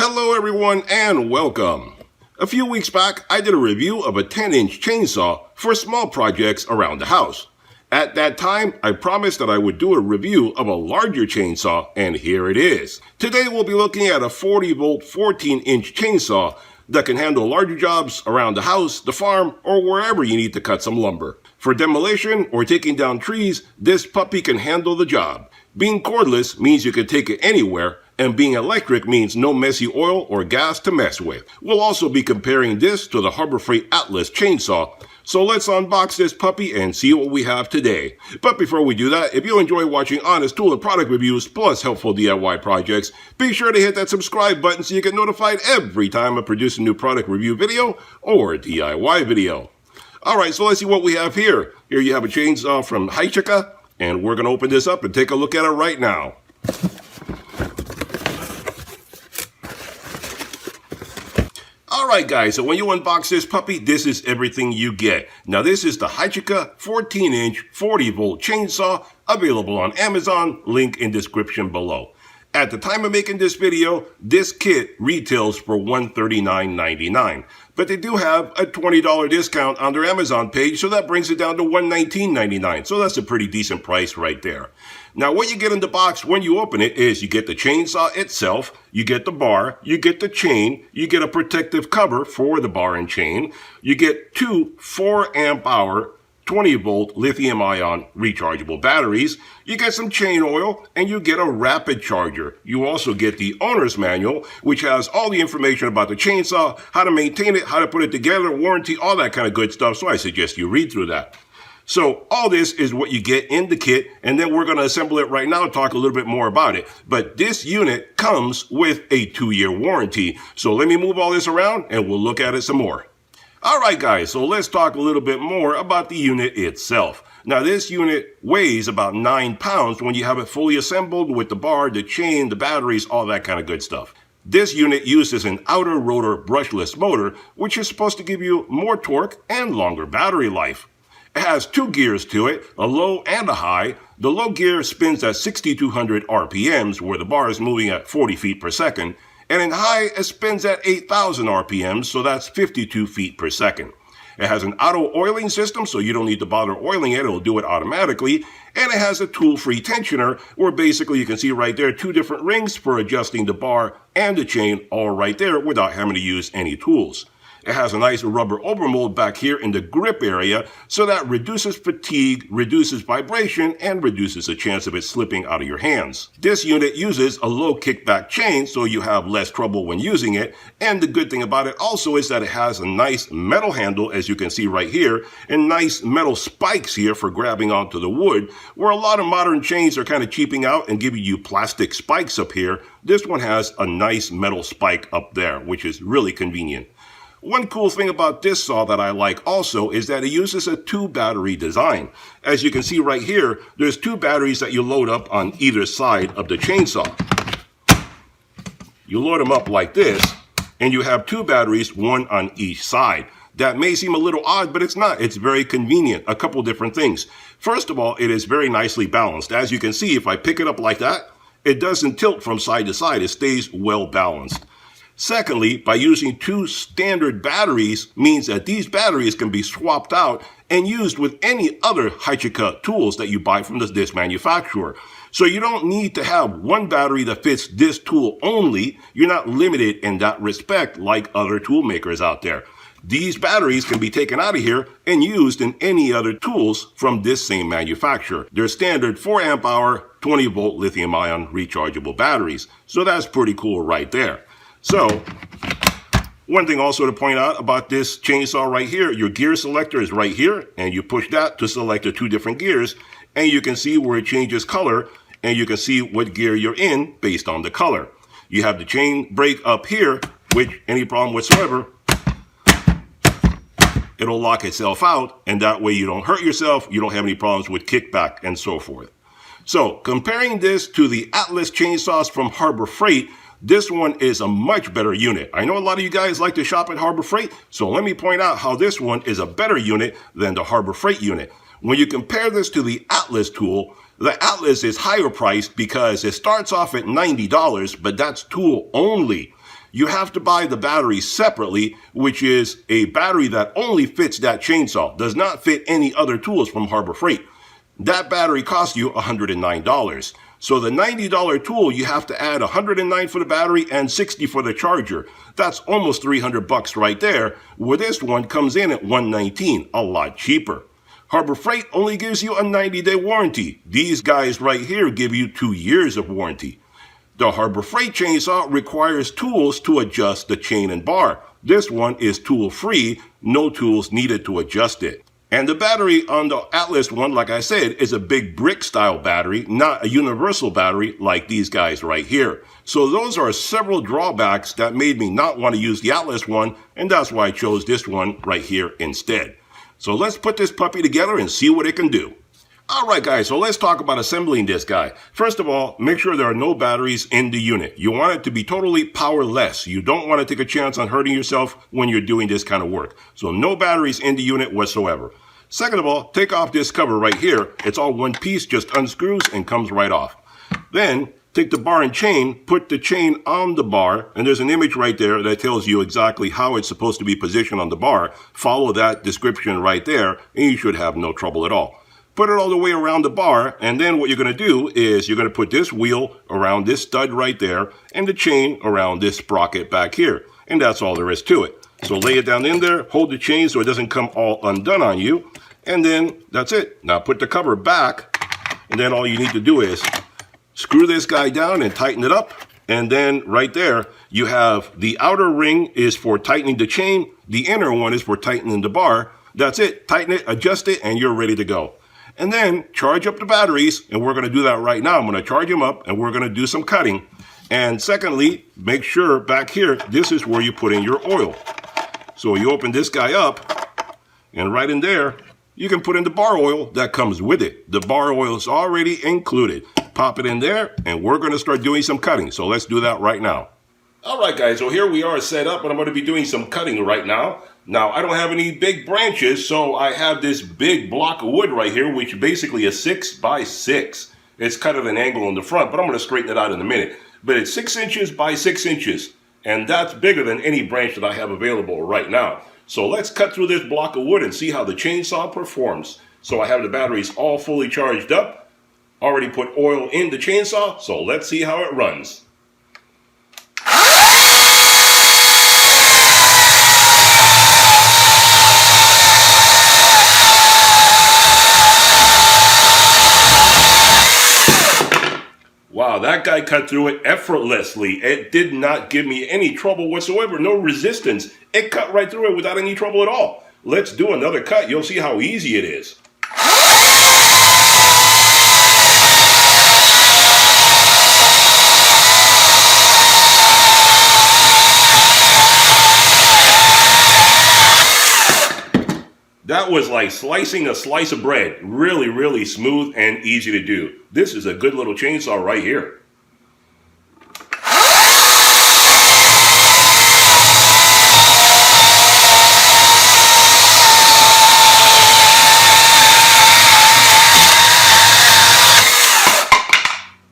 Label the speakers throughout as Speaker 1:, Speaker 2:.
Speaker 1: Hello everyone and welcome. A few weeks back, I did a review of a 10-inch chainsaw for small projects around the house. At that time, I promised that I would do a review of a larger chainsaw, and here it is. Today we'll be looking at a 40-volt 14-inch chainsaw that can handle larger jobs around the house, the farm, or wherever you need to cut some lumber. For demolition or taking down trees, this puppy can handle the job. Being cordless means you can take it anywhere, and being electric means no messy oil or gas to mess with. We'll also be comparing this to the Harbor Freight Atlas chainsaw. So let's unbox this puppy and see what we have today. But before we do that, if you enjoy watching honest tool and product reviews plus helpful DIY projects, be sure to hit that subscribe button so you get notified every time I produce a new product review video or DIY video. Alright, so let's see what we have here. Here you have a chainsaw from Hychika, and we're going to open this up and take a look at it right now. Alright guys, so when you unbox this puppy, this is everything you get. Now this is the Hychika 14-inch 40-volt chainsaw, available on Amazon, link in description below. At the time of making this video, this kit retails for $139.99. But they do have a $20 discount on their Amazon page, so that brings it down to $119.99. So that's a pretty decent price right there. Now what you get in the box when you open it is you get the chainsaw itself, you get the bar, you get the chain, you get a protective cover for the bar and chain, you get two 4-amp-hour 20-volt lithium-ion rechargeable batteries, you get some chain oil, and you get a rapid charger. You also get the owner's manual, which has all the information about the chainsaw, how to maintain it, how to put it together, warranty, all that kind of good stuff, so I suggest you read through that. So all this is what you get in the kit, and then we're going to assemble it right now and talk a little bit more about it. But this unit comes with a 2-year warranty. So let me move all this around, and we'll look at it some more. Alright guys, so let's talk a little bit more about the unit itself. Now this unit weighs about 9 pounds when you have it fully assembled with the bar, the chain, the batteries, all that kind of good stuff. This unit uses an outer rotor brushless motor, which is supposed to give you more torque and longer battery life. It has 2 gears to it, a low and a high. The low gear spins at 6,200 RPMs, where the bar is moving at 40 feet per second. And in high, it spins at 8,000 RPMs, so that's 52 feet per second. It has an auto oiling system, so you don't need to bother oiling it, it'll do it automatically. And it has a tool-free tensioner, where basically you can see right there 2 different rings for adjusting the bar and the chain, all right there without having to use any tools. It has a nice rubber overmold back here in the grip area, so that reduces fatigue, reduces vibration, and reduces the chance of it slipping out of your hands. This unit uses a low kickback chain, so you have less trouble when using it. And the good thing about it also is that it has a nice metal handle, as you can see right here, and nice metal spikes here for grabbing onto the wood, where a lot of modern chains are kind of cheaping out and giving you plastic spikes up here. This one has a nice metal spike up there, which is really convenient. One cool thing about this saw that I like also is that it uses a 2-battery design. As you can see right here, there's 2 batteries that you load up on either side of the chainsaw. You load them up like this, and you have 2 batteries, one on each side. That may seem a little odd, but it's not. It's very convenient. A couple different things. First of all, it is very nicely balanced. As you can see, if I pick it up like that, it doesn't tilt from side to side. It stays well balanced. Secondly, by using 2 standard batteries means that these batteries can be swapped out and used with any other Hychika tools that you buy from this manufacturer. So you don't need to have one battery that fits this tool only. You're not limited in that respect like other tool makers out there. These batteries can be taken out of here and used in any other tools from this same manufacturer. They're standard 4-amp-hour 20-volt lithium-ion rechargeable batteries. So that's pretty cool right there. So, one thing also to point out about this chainsaw right here, your gear selector is right here, and you push that to select the 2 different gears, and you can see where it changes color, and you can see what gear you're in based on the color. You have the chain brake up here, which any problem whatsoever, it'll lock itself out, and that way you don't hurt yourself, you don't have any problems with kickback and so forth. So, comparing this to the Atlas chainsaws from Harbor Freight, this one is a much better unit. I know a lot of you guys like to shop at Harbor Freight, so let me point out how this one is a better unit than the Harbor Freight unit. When you compare this to the Atlas tool, the Atlas is higher priced because it starts off at $90, but that's tool only. You have to buy the battery separately, which is a battery that only fits that chainsaw, does not fit any other tools from Harbor Freight. That battery costs you $109. So the $90 tool, you have to add $109 for the battery and $60 for the charger. That's almost $300 right there, where this one comes in at $119, a lot cheaper. Harbor Freight only gives you a 90-day warranty. These guys right here give you 2 years of warranty. The Harbor Freight chainsaw requires tools to adjust the chain and bar. This one is tool-free, no tools needed to adjust it. And the battery on the Atlas one, like I said, is a big brick style battery, not a universal battery like these guys right here. So those are several drawbacks that made me not want to use the Atlas one, and that's why I chose this one right here instead. So let's put this puppy together and see what it can do. Alright guys, so let's talk about assembling this guy. First of all, make sure there are no batteries in the unit. You want it to be totally powerless. You don't want to take a chance on hurting yourself when you're doing this kind of work. So no batteries in the unit whatsoever. Second of all, take off this cover right here. It's all one piece, just unscrews and comes right off. Then take the bar and chain, put the chain on the bar, and there's an image right there that tells you exactly how it's supposed to be positioned on the bar. Follow that description right there, and you should have no trouble at all. Put it all the way around the bar, and then what you're going to do is you're going to put this wheel around this stud right there, and the chain around this sprocket back here. And that's all there is to it. So lay it down in there, hold the chain so it doesn't come all undone on you, and then that's it. Now put the cover back, and then all you need to do is screw this guy down and tighten it up, and then right there you have the outer ring is for tightening the chain, the inner one is for tightening the bar. That's it. Tighten it, adjust it, and you're ready to go. And then charge up the batteries, and we're going to do that right now. I'm going to charge them up, and we're going to do some cutting. And secondly, make sure back here, this is where you put in your oil. So you open this guy up, and right in there, you can put in the bar oil that comes with it. The bar oil is already included. Pop it in there, and we're going to start doing some cutting. So let's do that right now. All right, guys, so here we are set up, and I'm going to be doing some cutting right now. Now, I don't have any big branches, so I have this big block of wood right here, which basically is 6 by 6. It's cut at an angle in the front, but I'm going to straighten it out in a minute. But it's 6 inches by 6 inches, and that's bigger than any branch that I have available right now. So let's cut through this block of wood and see how the chainsaw performs. So I have the batteries all fully charged up, already put oil in the chainsaw, so let's see how it runs. Wow, that guy cut through it effortlessly. It did not give me any trouble whatsoever, no resistance. It cut right through it without any trouble at all. Let's do another cut. You'll see how easy it is. That was like slicing a slice of bread. Really, really smooth and easy to do. This is a good little chainsaw right here.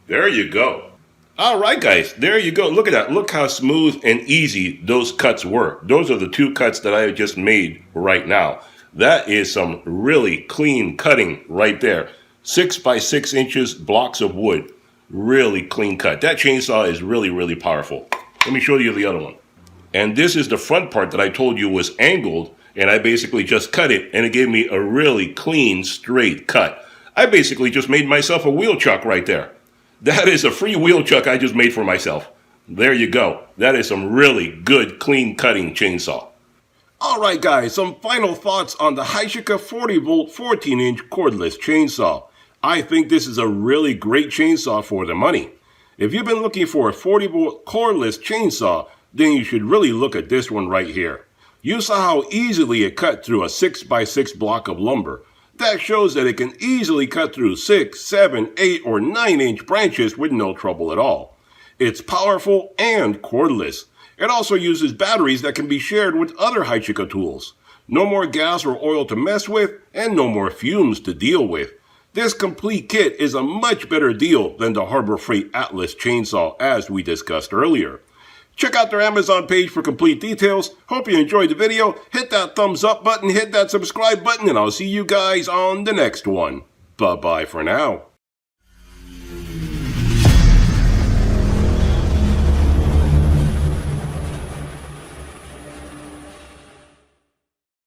Speaker 1: There you go. All right, guys, there you go. Look at that. Look how smooth and easy those cuts were. Those are the 2 cuts that I just made right now. That is some really clean cutting right there. 6 by 6 inches blocks of wood. Really clean cut. That chainsaw is really, really powerful. Let me show you the other one. And this is the front part that I told you was angled, and I basically just cut it, and it gave me a really clean, straight cut. I basically just made myself a wheel chuck right there. That is a free wheel chuck I just made for myself. There you go. That is some really good, clean cutting chainsaw. Alright guys, some final thoughts on the Hychika 40V 14-inch cordless chainsaw. I think this is a really great chainsaw for the money. If you've been looking for a 40V cordless chainsaw, then you should really look at this one right here. You saw how easily it cut through a 6 by 6 block of lumber. That shows that it can easily cut through 6, 7, 8, or 9-inch branches with no trouble at all. It's powerful and cordless. It also uses batteries that can be shared with other Hychika tools. No more gas or oil to mess with, and no more fumes to deal with. This complete kit is a much better deal than the Harbor Freight Atlas chainsaw as we discussed earlier. Check out their Amazon page for complete details. Hope you enjoyed the video. Hit that thumbs up button, hit that subscribe button, and I'll see you guys on the next one. Bye-bye for now.